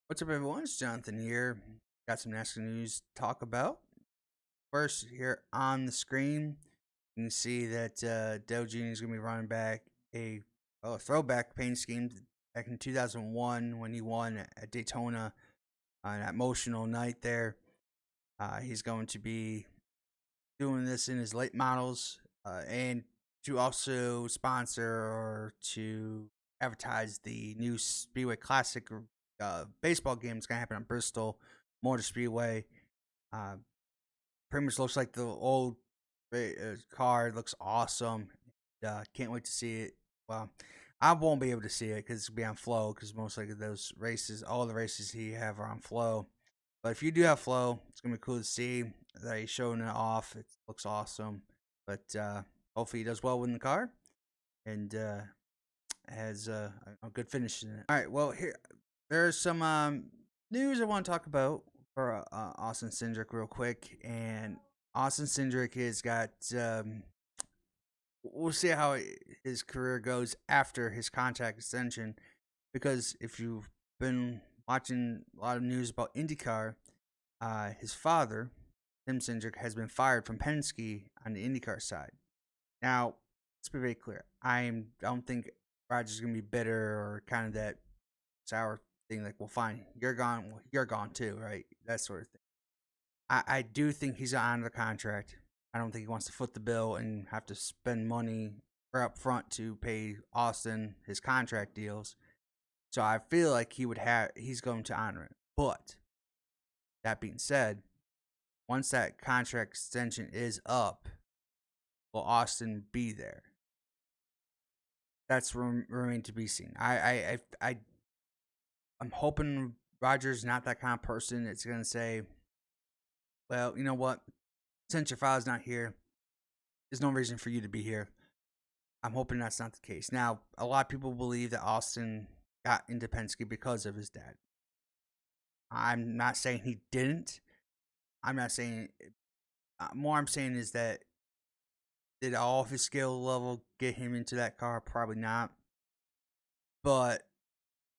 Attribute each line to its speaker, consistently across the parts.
Speaker 1: What's up, everyone? It's Jonathan here. Got some NASCAR news to talk about. First, here on the screen, you can see that Dale Jr. is going to be running back a throwback paint scheme back in 2001 when he won at Daytona on that emotional night there. He's going to be doing this in his late models and to also sponsor or to advertise the new Speedway Classic baseball game. It's going to happen at Bristol Motor Speedway. Uh, Pretty much looks like the old car. It looks awesome. Can't wait to see it. Well, I won't be able to see it because it's going to be on Flow because most likely those races, all the races he have are on Flow. But if you do have Flow, it's gonna be cool to see that he's showing it off. It looks awesome. But hopefully he does well in the car and has a good finish in it. All right. Well, here there's some news I want to talk about for Austin Cindric real quick. And Austin Cindric has got. We'll see how his career goes after his contract extension, because if you've been watching a lot of news about IndyCar, his father, Tim Cindric, has been fired from Penske on the IndyCar side. Now, let's be very clear. I don't think Rogers is gonna be bitter or kind of that sour thing. Like, well, fine, you're gone. Well, you're gone too, right? That sort of thing. I do think he's on the contract. I don't think he wants to foot the bill and have to spend money right up front to pay Austin his contract deals. So I feel like he's going to honor it. But that being said, once that contract extension is up, will Austin be there? That's remain to be seen. I'm hoping Rogers not that kind of person that's gonna say, well, you know what? Since your father's not here, there's no reason for you to be here. I'm hoping that's not the case. Now, a lot of people believe that Austin got into Penske because of his dad. I'm not saying he didn't. I'm not saying. More I'm saying is that did all of his skill level get him into that car? Probably not. But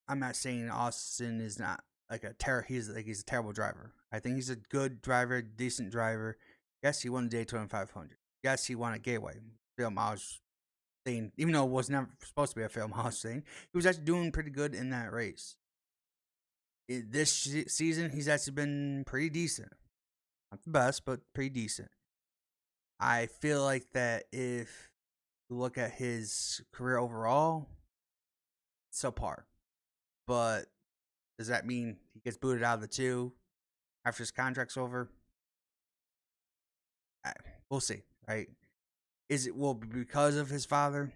Speaker 1: I'm not saying Austin is not like he's a terrible driver. I think he's a good driver, decent driver. Yes, he won the Daytona 500. Yes, he won a Gateway Phil Miles thing, even though it was never supposed to be a Phil Miles thing. He was actually doing pretty good in that race. This season, he's actually been pretty decent. Not the best, but pretty decent. I feel like that if you look at his career overall, subpar. But does that mean he gets booted out of the two after his contract's over? We'll see, right? Is it will be because of his father?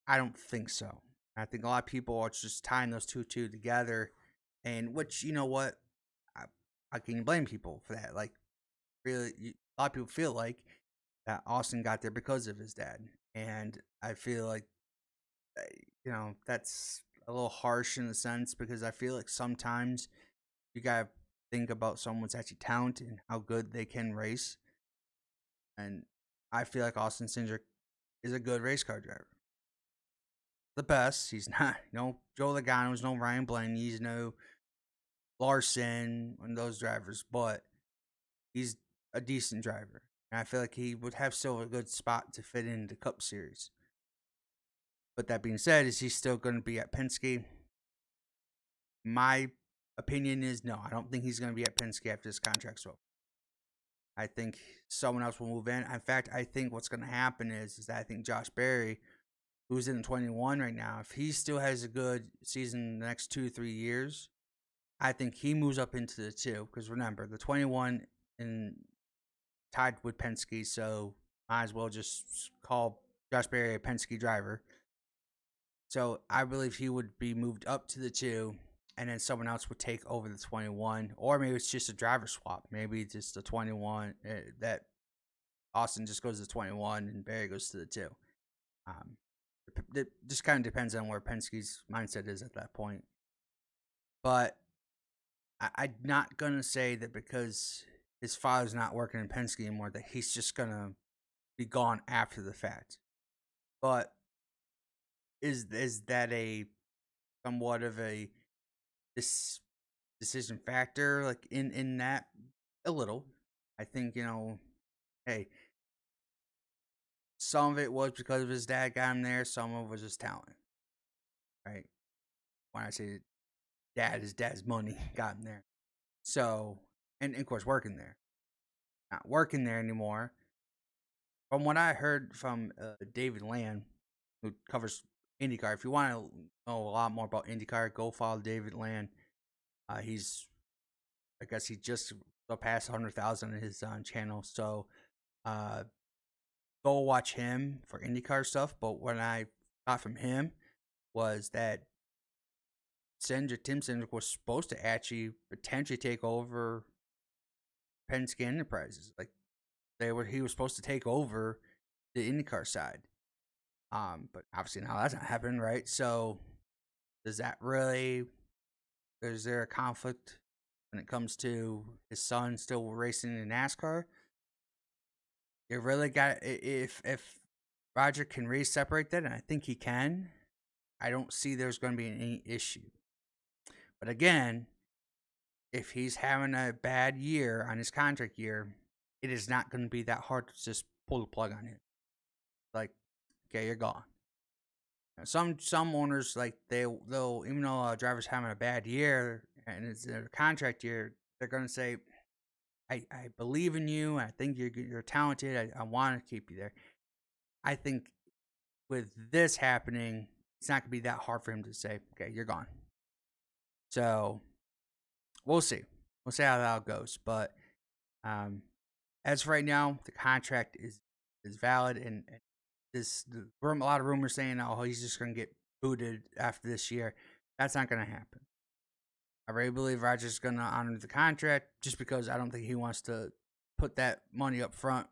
Speaker 1: I don't think so. I think a lot of people are just tying those two together, and which you know what, I, I can blame people for that. Like, really, a lot of people feel like that Austin got there because of his dad, and I feel like that's a little harsh in a sense because I feel like sometimes you gotta think about someone's actually talent and how good they can race. And I feel like Austin Cindric is a good race car driver. The best. He's not no Joe Logano's, no Ryan Blaney's, no Larson and those drivers, but he's a decent driver. And I feel like he would have still a good spot to fit into the Cup Series. But that being said, is he still going to be at Penske? My opinion is no. I don't think he's going to be at Penske after his contract's over. I think someone else will move in. In fact, I think what's going to happen is that I think Josh Berry, who's in 21 right now, if he still has a good season in the next 2 3 years, I think he moves up into the two. Because remember, the 21 in tied with Penske, so might as well just call Josh Berry a Penske driver. So I believe he would be moved up to the two, and then someone else would take over the 21, or maybe it's just a driver swap. Maybe it's just the 21 that Austin just goes to 21 and Barry goes to the two. Um, it just kind of depends on where Penske's mindset is at that point. But I'm not gonna say that because his father's not working in Penske anymore that he's just gonna be gone after the fact. But is that a somewhat of a this decision factor, like in that a little. I think hey, some of it was because of his dad got him there. Some of it was just talent, right? When I say dad, his dad's money got him there. So, and of course, working there, not working there anymore. From what I heard from David Land, who covers IndyCar, if you want to know a lot more about IndyCar, go follow David Land. He's, I guess, he just surpassed 100,000 on his channel. So, uh, go watch him for IndyCar stuff. But what I got from him was that Tim Cindric was supposed to actually potentially take over Penske Enterprises. Like he was supposed to take over the IndyCar side. But obviously now that's not happening, right? So does that really? Is there a conflict when it comes to his son still racing in NASCAR? You really got if Roger can really separate that, and I think he can. I don't see there's going to be any issue. But again, if he's having a bad year on his contract year, it is not going to be that hard to just pull the plug on him. Like, okay, you're gone. Some owners, like they'll even though a driver's having a bad year and it's their contract year, they're going to say, I believe in you. I think you're talented. I want to keep you there. I think with this happening, it's not going to be that hard for him to say, okay, you're gone. So we'll see. We'll see how that goes. But as of right now, the contract is valid, and a lot of rumors saying, oh, he's just going to get booted after this year. That's not going to happen. I really believe Roger's going to honor the contract just because I don't think he wants to put that money up front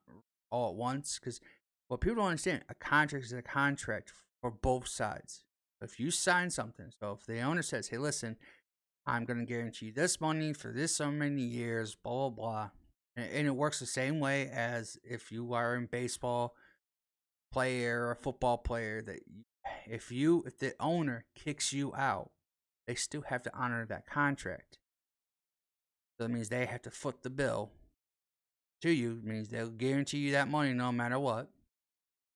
Speaker 1: all at once. Because what people don't understand, a contract is a contract for both sides. If you sign something, so if the owner says, hey, listen, I'm going to guarantee this money for this so many years, blah, blah, blah. And it works the same way as if you are in baseball player or a football player, that if the owner kicks you out, they still have to honor that contract. So that means they have to foot the bill to you. It means they'll guarantee you that money no matter what.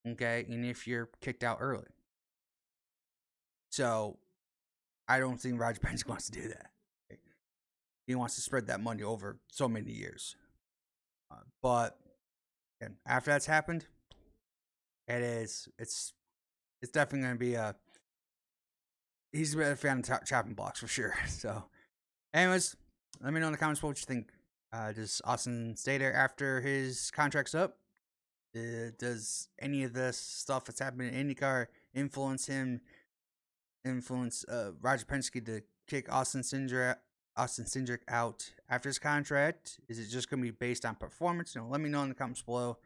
Speaker 1: Okay, and if you're kicked out early. So I don't think Roger Penske wants to do that. He wants to spread that money over so many years. But again, after that's happened, it's definitely going to be he's a fan of chopping blocks for sure. So, anyways, let me know in the comments what you think. Does Austin stay there after his contract's up? Does any of this stuff that's happening in IndyCar influence Roger Penske to kick Austin Cindric out after his contract? Is it just going to be based on performance? Let me know in the comments below.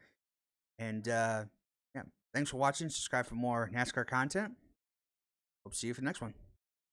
Speaker 1: And yeah, thanks for watching. Subscribe for more NASCAR content. Hope to see you for the next one.